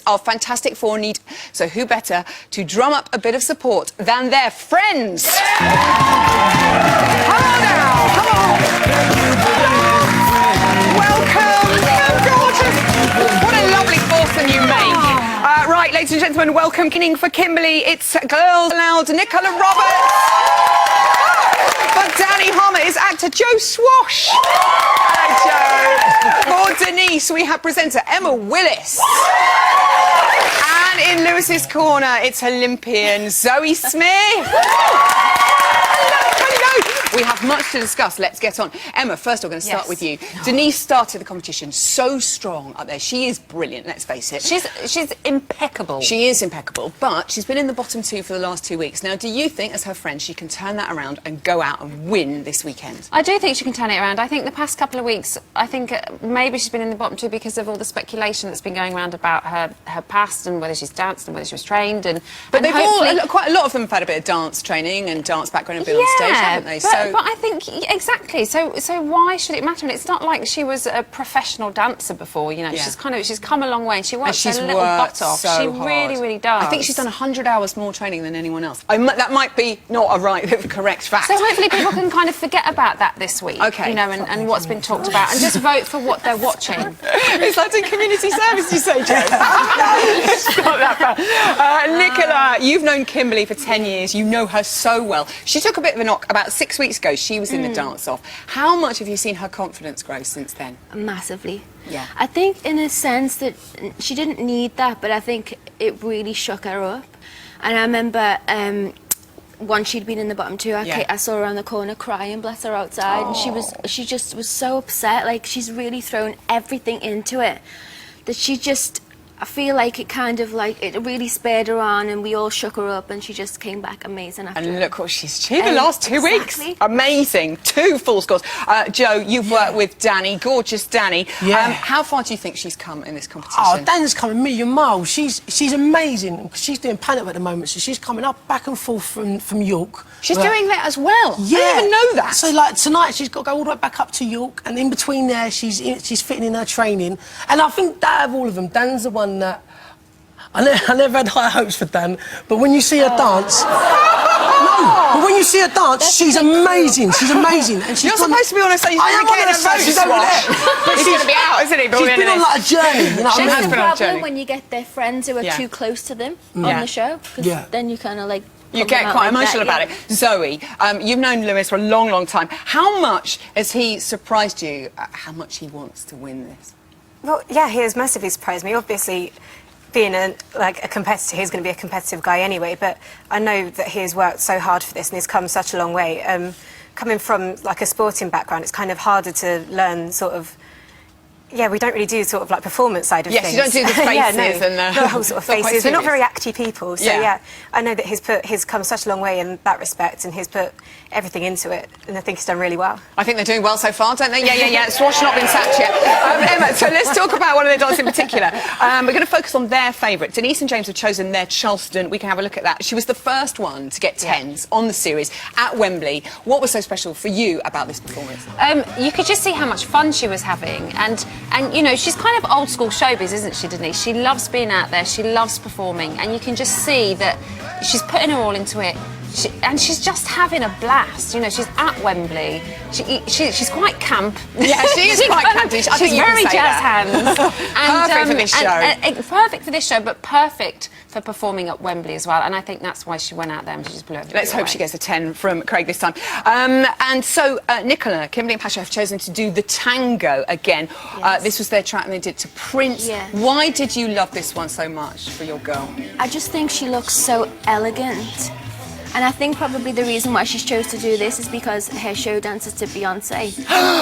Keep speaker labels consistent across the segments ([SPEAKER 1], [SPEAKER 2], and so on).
[SPEAKER 1] Our Fantastic Four need, so who better to drum up a bit of support than their friends? Hello now, come on. Welcome, gorgeous. What a lovely foursome you make. Right, ladies and gentlemen, welcome. Beginning for Kimberly, it's Girls Aloud, Nicola Roberts. For Danny Harmer is actor Joe Swash. Hello, Joe. For Denise, we have presenter Emma Willis. And in Lewis's corner, it's Olympian Zoe Smith. We have much to discuss. Let's get on. Emma, first we're going to start with you. Denise started the competition so strong up there. She is brilliant, let's face it.
[SPEAKER 2] She's impeccable.
[SPEAKER 1] She is impeccable, but she's been in the bottom two for the last 2 weeks. Now, do you think, as her friend, she can turn that around and go out and win this weekend?
[SPEAKER 2] I do think she can turn it around. I think the past couple of weeks, I think maybe she's been in the bottom two because of all the speculation that's been going around about her past and whether she's danced and whether she was trained.
[SPEAKER 1] But they've all, quite a lot of them have had a bit of dance training and dance background and been on stage, haven't they?
[SPEAKER 2] But I think, exactly, so why should it matter? And it's not like she was a professional dancer before, you know, she's come a long way and she works her little butt off.
[SPEAKER 1] So
[SPEAKER 2] she really, really does.
[SPEAKER 1] I think she's done 100 hours more training than anyone else. That might be not a correct fact.
[SPEAKER 2] So hopefully people can kind of forget about that this week, you know, and what's been talked about, and just vote for what they're watching.
[SPEAKER 1] It's like doing community service, you say, Joe. It's not that bad. Nicola, you've known Kimberly for 10 years. You know her so well. She took a bit of a knock about 6 weeks ago. She was in the dance-off. How much have you seen her confidence grow since then?
[SPEAKER 3] Massively.
[SPEAKER 1] Yeah.
[SPEAKER 3] I think in a sense that she didn't need that, but I think it really shook her up. And I remember once she'd been in the bottom two, I saw her around the corner crying, bless her, outside, and she just was so upset. Like, she's really thrown everything into it that she just, I feel like it kind of like, it really spurred her on and we all shook her up and she just came back amazing after.
[SPEAKER 1] And look what she's achieved the last 2 weeks. Amazing. 2 full scores. Joe, you've worked with Danny, gorgeous Danny.
[SPEAKER 4] Yeah.
[SPEAKER 1] How far do you think she's come in this competition?
[SPEAKER 4] Oh, Danny's come a million miles. She's amazing. She's doing Panic at the moment, so she's coming up back and forth from York.
[SPEAKER 1] She's doing that as well.
[SPEAKER 4] Yeah.
[SPEAKER 1] I didn't even know that.
[SPEAKER 4] So like tonight she's got to go all the way back up to York, and in between there she's fitting in her training. And I think that of all of them, Dan's the one that I never had high hopes for Dan, but when you see her dance, but when you see her dance, she's amazing. She's amazing. And she's
[SPEAKER 1] You're supposed to be on her stage.
[SPEAKER 4] I am on her stage. She's over there.
[SPEAKER 1] But he's going to be out, isn't he?
[SPEAKER 4] She's been on like a journey. You know what I mean?
[SPEAKER 3] That's the problem when you get their friends who are too close to them on the show, because then you kind of like.
[SPEAKER 1] You get quite emotional about it. Zoe, you've known Lewis for a long, long time. How much has he surprised you at how much he wants to win this?
[SPEAKER 5] Well, yeah, he has massively surprised me. Obviously, being a competitor, he's going to be a competitive guy anyway, but I know that he has worked so hard for this and he's come such a long way. Coming from like a sporting background, it's kind of harder to learn sort of. Yeah, we don't really do sort of like performance side of things.
[SPEAKER 1] Yes, you don't do the faces and
[SPEAKER 5] not the whole sort of faces. We're not very acty people, so yeah, I know that he's come such a long way in that respect, and he's put everything into it, and I think he's done really well.
[SPEAKER 1] I think they're doing well so far, don't they? Yeah. Swash not been sacked yet. Emma, so let's talk about one of their dances in particular. We're going to focus on their favourite. Denise and James have chosen their Charleston. We can have a look at that. She was the first one to get 10s on the series at Wembley. What was so special for you about this performance?
[SPEAKER 2] You could just see how much fun she was having, and you know, she's kind of old school showbiz, isn't she, Denise? She loves being out there, she loves performing, and you can just see that she's putting her all into it. And she's just having a blast. You know, she's at Wembley. She's quite camp.
[SPEAKER 1] Yeah, she is quite campy.
[SPEAKER 2] She's very jazz hands.
[SPEAKER 1] Perfect for this show.
[SPEAKER 2] Perfect for this show, but perfect for performing at Wembley as well. And I think that's why she went out there and she just blew everything
[SPEAKER 1] Let's hope
[SPEAKER 2] away.
[SPEAKER 1] she gets a 10 from Craig this time. And so, Nicola, Kimberly and Pasha have chosen to do the tango again. This was their track and they did to Prince. Why did you love this one so much for your girl?
[SPEAKER 3] I just think she looks so elegant. And I think probably the reason why she chose to do this is because her show dances to Beyonce.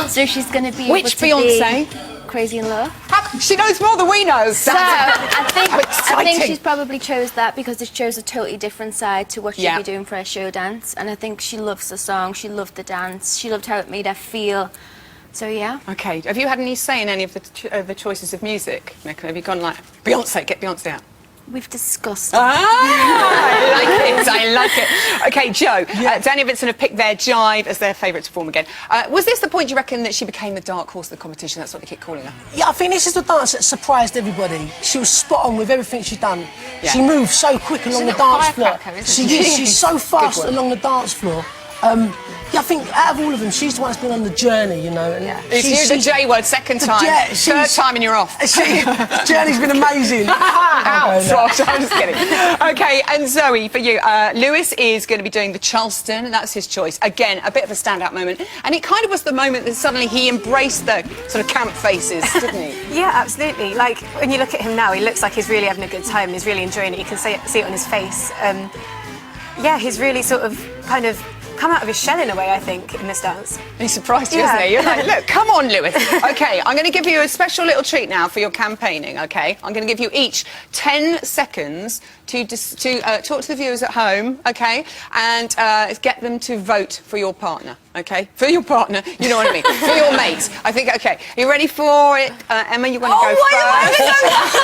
[SPEAKER 3] So she's going to be able to
[SPEAKER 1] Beyonce?
[SPEAKER 3] Be Crazy in Love.
[SPEAKER 1] She knows more than we know.
[SPEAKER 3] So I think she's probably chose that because it shows a totally different side to what she'll be doing for her show dance. And I think she loves the song, she loved the dance, she loved how it made her feel. So yeah.
[SPEAKER 1] Okay. Have you had any say in any of the choices of music, Nicola? Have you gone like, Beyonce, get Beyonce out?
[SPEAKER 3] We've discussed it.
[SPEAKER 1] I like it. OK, Joe, Danny and Vincent have picked their jive as their favourite to perform again. Was this the point, you reckon, that she became the dark horse of the competition? That's what they keep calling her.
[SPEAKER 4] Yeah, I think this is the dance that surprised everybody. She was spot on with everything she'd done.
[SPEAKER 1] Yeah.
[SPEAKER 4] She moved so quick along the dance floor. She's so fast along the dance floor. Yeah, I think out of all of them, she's the one that's been on the journey, you know. And
[SPEAKER 1] It's the J word, second time. Third time and you're off.
[SPEAKER 4] The journey's been amazing.
[SPEAKER 1] Out, Swash, I'm just kidding. OK, and Zoe, for you, Lewis is going to be doing the Charleston, and that's his choice. Again, a bit of a standout moment. And it kind of was the moment that suddenly he embraced the sort of camp faces, didn't he?
[SPEAKER 5] Yeah, absolutely. Like, when you look at him now, he looks like he's really having a good time. He's really enjoying it. You can see it on his face. Yeah, he's really sort of kind of come out of his shell in a way, I think, in this dance.
[SPEAKER 1] He's surprised you, isn't he? You're like, look, come on, Lewis. OK, I'm going to give you a special little treat now for your campaigning, OK? I'm going to give you each 10 seconds to talk to the viewers at home, OK? And get them to vote for your partner, OK? For your partner, you know what I mean? For your mate. I think, OK. Are you ready for it? Emma, you want to go first?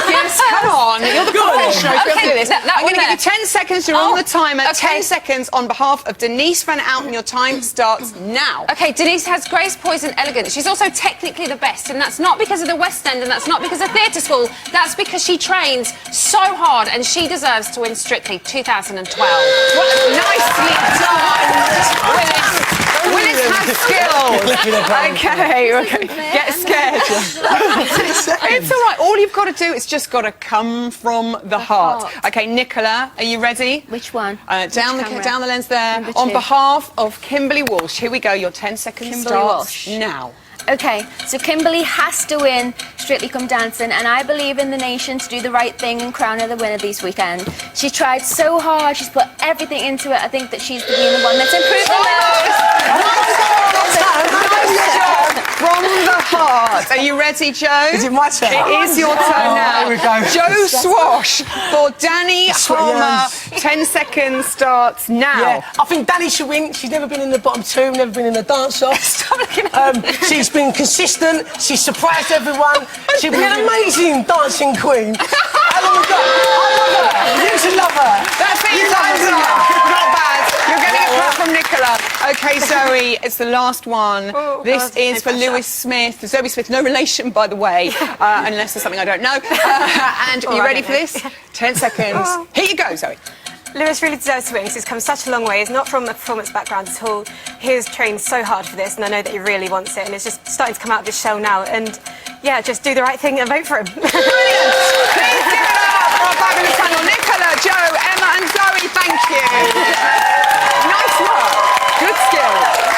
[SPEAKER 1] Yes, come on. You're the professional.
[SPEAKER 2] Okay,
[SPEAKER 1] do this. I'm going to give you 10 seconds. You're on the timer. 10 seconds on behalf of Denise Van Outen. Your time starts now.
[SPEAKER 2] OK, Denise has grace, poise and elegance. She's also technically the best, and that's not because of the West End, and that's not because of theatre school. That's because she trains so hard, and she deserves to win Strictly 2012.
[SPEAKER 1] Nicely done, Willis has skills. OK. Get scared. It's all right. All you've got to do is just got to come from the heart. OK, Nicola, are you ready?
[SPEAKER 3] Which one?
[SPEAKER 1] Down the lens there. On behalf of Kimberly Walsh, here we go. Your 10 seconds starts now.
[SPEAKER 3] Okay, so Kimberly has to win Strictly Come Dancing, and I believe in the nation to do the right thing and crown her the winner this weekend. She tried so hard, she's put everything into it. I think that she's been the one that's improved the
[SPEAKER 1] From the heart. Are you ready, Joe?
[SPEAKER 4] Is it my turn?
[SPEAKER 1] It is your turn now.
[SPEAKER 4] Here we go.
[SPEAKER 1] Joe Swash for Danny Harmer. 10 seconds starts now.
[SPEAKER 4] Yeah, I think Danny should win. She's never been in the bottom two, never been in the dance-off.
[SPEAKER 1] Stop looking at
[SPEAKER 4] She's been consistent. She's surprised everyone. She's been an amazing dancing queen. How long we got? I love her. You should love her.
[SPEAKER 1] That's it.
[SPEAKER 4] You
[SPEAKER 1] Time's
[SPEAKER 4] love her.
[SPEAKER 1] up. Not bad. You're getting a clap from Nicola. OK, Zoe, it's the last one. This is for Lewis Smith. Zoe Smith, no relation, by the way, unless there's something I don't know. And are you ready for this? 10 seconds. Here you go, Zoe.
[SPEAKER 5] Lewis really deserves to win. He's come such a long way. He's not from a performance background at all. He has trained so hard for this, and I know that he really wants it, and it's just starting to come out of his shell now. And, yeah, just do the right thing and vote for him.
[SPEAKER 1] Brilliant! Please give it up for our fabulous panel. Nicola, Joe, Emma and Zoe, thank you. Nice work. Good skill.